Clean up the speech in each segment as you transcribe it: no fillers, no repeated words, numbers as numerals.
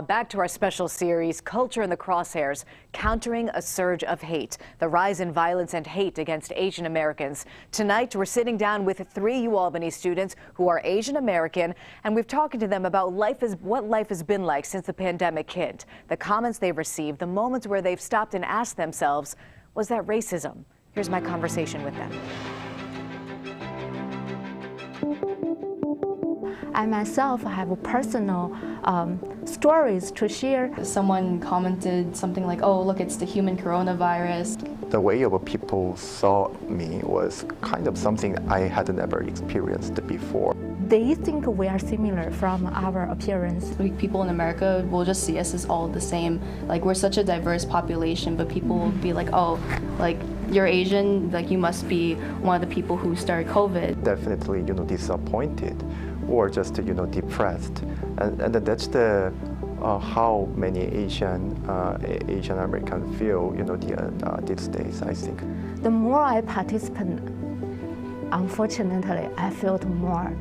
Back to our special series, Culture in the Crosshairs, Countering a Surge of Hate, the rise in violence and hate against Asian Americans. Tonight, we're sitting down with 3 UAlbany students who are Asian American, and we've talked to them about what life has been like since the pandemic hit, the comments they've received, the moments where they've stopped and asked themselves, was that racism? Here's my conversation with them. I myself have personal stories to share. Someone commented something like, oh, look, it's the human coronavirus. The way of people saw me was kind of something I had never experienced before. They think we are similar from our appearance. People in America will just see us as all the same. Like, we're such a diverse population, but people will be like, oh, like, you're Asian, like, you must be one of the people who started COVID. Definitely, disappointed or just, depressed. And that's the how many Asian Americans feel, these days, I think. The more I participate, unfortunately, I felt more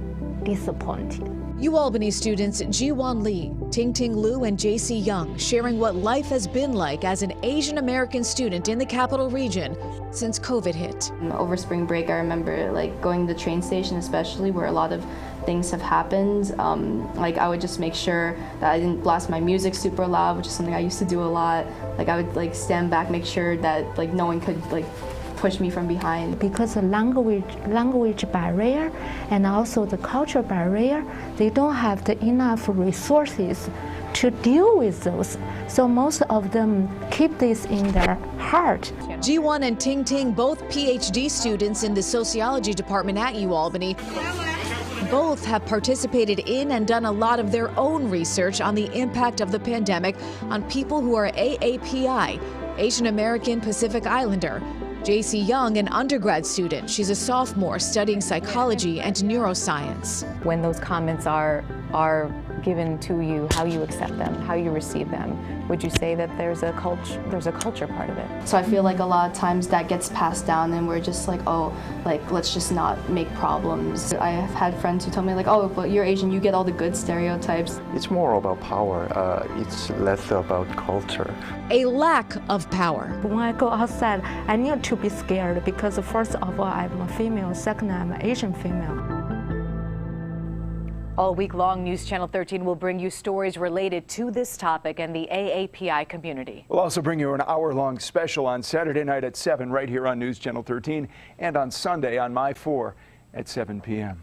disappointed. UAlbany students Jiwon Lee, Tingting Lu, and Jaci Yong sharing what life has been like as an Asian American student in the capital region since COVID hit. Over spring break, I remember going to the train station, especially where a lot of things have happened. I would just make sure that I didn't blast my music super loud, which is something I used to do a lot. I would stand back, make sure that no one could push me from behind. Because the language barrier and also the culture barrier, they don't have enough resources to deal with those. So most of them keep this in their heart. Jiwon and Tingting, both PhD students in the sociology department at UAlbany, both have participated in and done a lot of their own research on the impact of the pandemic on people who are AAPI, Asian American Pacific Islander. Jaci Yong, an undergrad student. She's a sophomore studying psychology and neuroscience. When those comments are given to you, how you accept them, how you receive them, would you say that there's a culture part of it? So I feel like a lot of times that gets passed down and we're just let's just not make problems. I have had friends who tell me oh, but you're Asian, you get all the good stereotypes. It's more about power. It's less about culture. A lack of power. When I go outside, I need to be scared because first of all, I'm a female, second, I'm an Asian female. All week long, News Channel 13 will bring you stories related to this topic and the AAPI community. We'll also bring you an hour-long special on Saturday night at 7 right here on News Channel 13 and on Sunday on My 4 at 7 p.m.